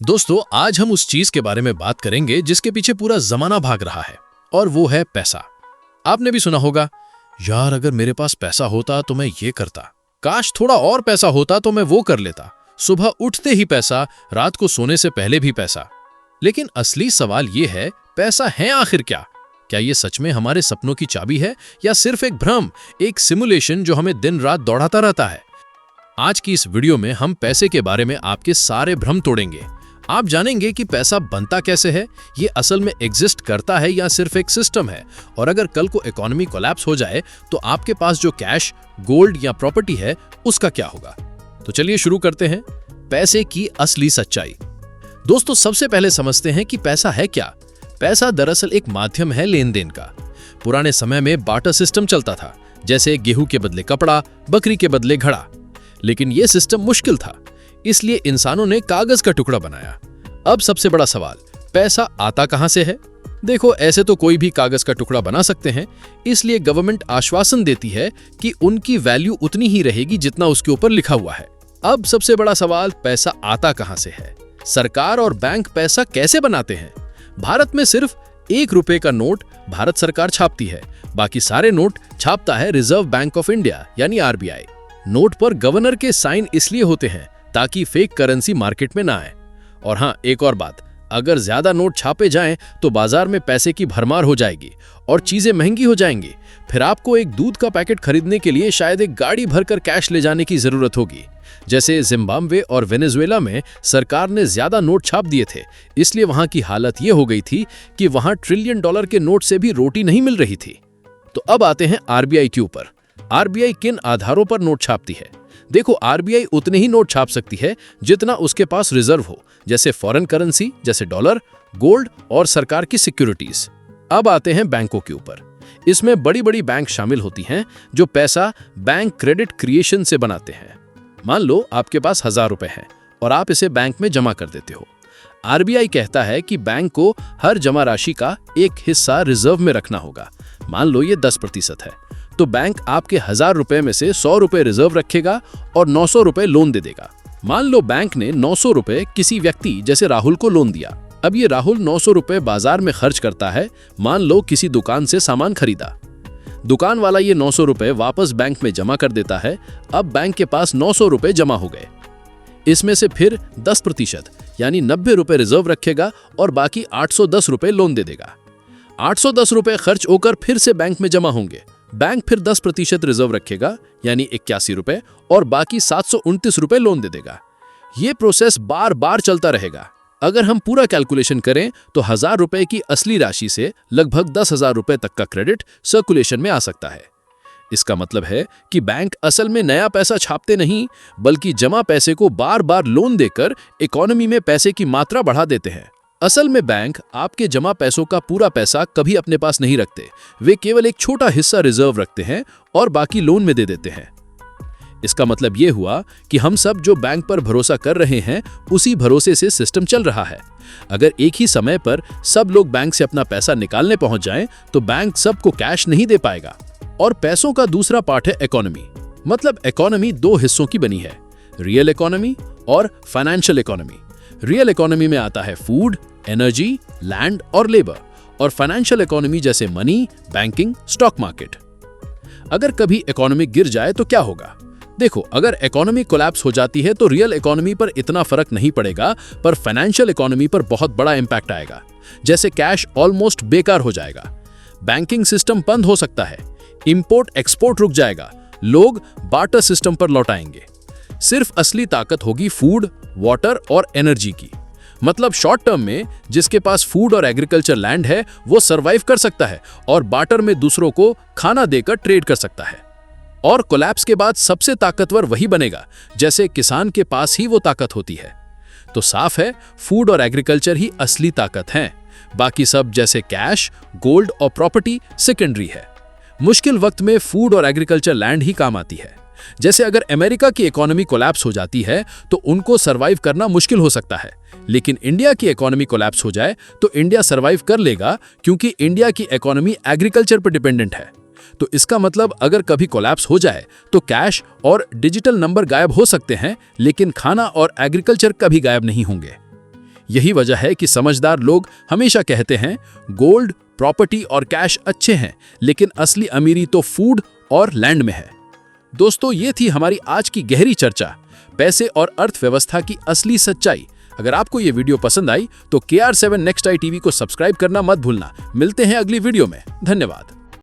दोस्तों, आज हम उस चीज के बारे में बात करेंगे जिसके पीछे पूरा जमाना भाग रहा है, और वो है पैसा। आपने भी सुना होगा, यार अगर मेरे पास पैसा होता तो मैं ये करता, काश थोड़ा और पैसा होता तो मैं वो कर लेता, सुबह उठते ही पैसा, रात को सोने से पहले भी पैसा। लेकिन असली सवाल ये है, पैसा है आखिर क्या? क्या ये सच में हमारे सपनों की चाबी है, या सिर्फ एक भ्रम, एक सिमुलेशन जो हमें दिन रात दौड़ाता रहता है? आज की इस वीडियो में हम पैसे के बारे में आपके सारे भ्रम तोड़ेंगे। आप जानेंगे कि पैसा बनता कैसे है, ये असल में एग्जिस्ट करता है या सिर्फ एक सिस्टम है, और अगर कल को इकोनॉमी कोलैप्स हो जाए तो आपके पास जो कैश, गोल्ड या प्रॉपर्टी है उसका क्या होगा। तो चलिए शुरू करते हैं पैसे की असली सच्चाई। दोस्तों, सबसे पहले समझते हैं कि पैसा है क्या। पैसा दरअसल एक माध्यम है लेन देन का। पुराने समय में बार्टर सिस्टम चलता था, जैसे गेहूं के बदले कपड़ा, बकरी के बदले घड़ा। लेकिन यह सिस्टम मुश्किल था, इसलिए इंसानों ने कागज का टुकड़ा बनाया। अब सबसे बड़ा सवाल, पैसा आता कहां से है? देखो, ऐसे तो कोई भी कागज का टुकड़ा बना सकते हैं, इसलिए गवर्नमेंट आश्वासन देती है कि उनकी वैल्यू उतनी ही रहेगी जितना उसके ऊपर लिखा हुआ है। अब सबसे बड़ा सवाल, पैसा आता कहां से है? सरकार और बैंक पैसा कैसे बनाते हैं? भारत में सिर्फ ₹1 का नोट भारत सरकार छापती है, बाकी सारे नोट छापता है रिजर्व बैंक ऑफ इंडिया यानी RBI। नोट पर गवर्नर के साइन इसलिए होते हैं ताकि फेक करेंसी मार्केट में ना आए। और हाँ, एक और बात, अगर ज्यादा नोट छापे जाएं तो बाजार में पैसे की भरमार हो जाएगी और चीजें महंगी हो जाएंगी। फिर आपको एक दूध का पैकेट खरीदने के लिए शायद एक गाड़ी भरकर कैश ले जाने की जरूरत होगी। जैसे जिम्बाब्वे और वेनेजुएला में सरकार ने ज्यादा नोट छाप दिए थे, इसलिए वहां की हालत ये हो गई थी कि वहां $1 ट्रिलियन के नोट से भी रोटी नहीं मिल रही थी। तो अब आते हैं RBI के ऊपर। RBI किन आधारों पर नोट छापती है? देखो, RBI उतने ही नोट छाप सकती है जितना उसके पास रिजर्व हो, जैसे फॉरेन करेंसी, जैसे डॉलर, गोल्ड और सरकार की सिक्योरिटीज। अब आते हैं बैंकों के ऊपर। इसमें बड़ी बड़ी बैंक शामिल होती हैं जो पैसा बैंक क्रेडिट क्रिएशन से बनाते हैं। मान लो आपके पास ₹1000 है और आप इसे बैंक में जमा कर देते हो। RBI कहता है कि बैंक को हर जमा राशि का एक हिस्सा रिजर्व में रखना होगा। मान लो ये 10% है, तो बैंक आपके ₹1000 में से ₹100 रिजर्व रखेगा और ₹900 लोन दे देगा। मान लो बैंक ने ₹900 किसी व्यक्ति जैसे राहुल को लोन दिया। अब ये राहुल ₹900 बाजार में खर्च करता है। मान लो किसी दुकान से सामान खरीदा, दुकान वाला ये ₹900 वापस बैंक में जमा कर देता है। अब बैंक के पास ₹900 जमा हो गए। इसमें से फिर 10% यानी ₹90 रिजर्व रखेगा और बाकी ₹810 लोन दे देगा। ₹810 खर्च होकर फिर से बैंक में जमा होंगे। बैंक फिर 10% रिजर्व रखेगा यानी ₹81 और बाकी ₹729 लोन दे देगा। ये प्रोसेस बार बार चलता रहेगा। अगर हम पूरा कैलकुलेशन करें तो ₹1000 की असली राशि से लगभग ₹10,000 तक का क्रेडिट सर्कुलेशन में आ सकता है। इसका मतलब है कि बैंक असल में नया पैसा छापते नहीं, बल्कि जमा पैसे को बार बार लोन देकर इकोनॉमी में पैसे की मात्रा बढ़ा देते हैं। असल में बैंक आपके जमा पैसों का पूरा पैसा कभी अपने पास नहीं रखते। वे केवल एक छोटा हिस्सा रिजर्व रखते हैं और बाकी लोन में दे देते हैं। इसका मतलब यह हुआ कि हम सब जो बैंक पर भरोसा कर रहे हैं, उसी भरोसे से सिस्टम चल रहा है। अगर एक ही समय पर सब लोग बैंक से अपना पैसा निकालने पहुंच जाएं, तो बैंक सबको कैश नहीं दे पाएगा। और पैसों का दूसरा पार्ट है इकोनॉमी। मतलब इकोनॉमी 2 हिस्सों की बनी है, रियल इकोनॉमी और फाइनेंशियल इकोनॉमी। रियल इकोनॉमी में आता है फूड, एनर्जी, लैंड और लेबर, और फाइनेंशियल इकोनॉमी जैसे मनी, बैंकिंग, स्टॉक मार्केट। अगर कभी इकोनॉमी गिर जाए तो क्या होगा? देखो, अगर इकोनॉमी कोलैप्स हो जाती है तो रियल इकोनॉमी पर इतना फर्क नहीं पड़ेगा, पर फाइनेंशियल इकोनॉमी पर बहुत बड़ा इंपैक्ट आएगा। जैसे कैश ऑलमोस्ट बेकार हो जाएगा, बैंकिंग सिस्टम बंद हो सकता है, इंपोर्ट एक्सपोर्ट रुक जाएगा, लोग बार्टर सिस्टम पर लौट आएंगे। सिर्फ असली ताकत होगी फूड, वाटर और एनर्जी की। मतलब शॉर्ट टर्म में जिसके पास फूड और एग्रीकल्चर लैंड है वो सरवाइव कर सकता है और बार्टर में दूसरों को खाना देकर ट्रेड कर सकता है। और कोलैप्स के बाद सबसे ताकतवर वही बनेगा जैसे किसान के पास ही वो ताकत होती है। तो साफ है, फूड और एग्रीकल्चर ही असली ताकत हैं। बाकी सब जैसे कैश, गोल्ड और प्रॉपर्टी सेकेंडरी है। मुश्किल वक्त में फूड और एग्रीकल्चर लैंड ही काम आती है। जैसे अगर अमेरिका की इकोनॉमी कोलैप्स हो जाती है तो उनको सरवाइव करना मुश्किल हो सकता है, लेकिन इंडिया की इकोनॉमी कोलैप्स हो जाए तो इंडिया सरवाइव कर लेगा, क्योंकि इंडिया की इकोनॉमी एग्रीकल्चर पर डिपेंडेंट है। तो इसका मतलब अगर कभी कोलैप्स हो जाए तो कैश और डिजिटल नंबर गायब हो सकते हैं, लेकिन खाना और एग्रीकल्चर कभी गायब नहीं होंगे। यही वजह है कि समझदार लोग हमेशा कहते हैं गोल्ड, प्रॉपर्टी और कैश अच्छे हैं, लेकिन असली अमीरी तो फूड और लैंड में है। दोस्तों, ये थी हमारी आज की गहरी चर्चा, पैसे और अर्थव्यवस्था की असली सच्चाई। अगर आपको ये वीडियो पसंद आई तो KR7 नेक्स्ट आई टीवी को सब्सक्राइब करना मत भूलना। मिलते हैं अगली वीडियो में। धन्यवाद।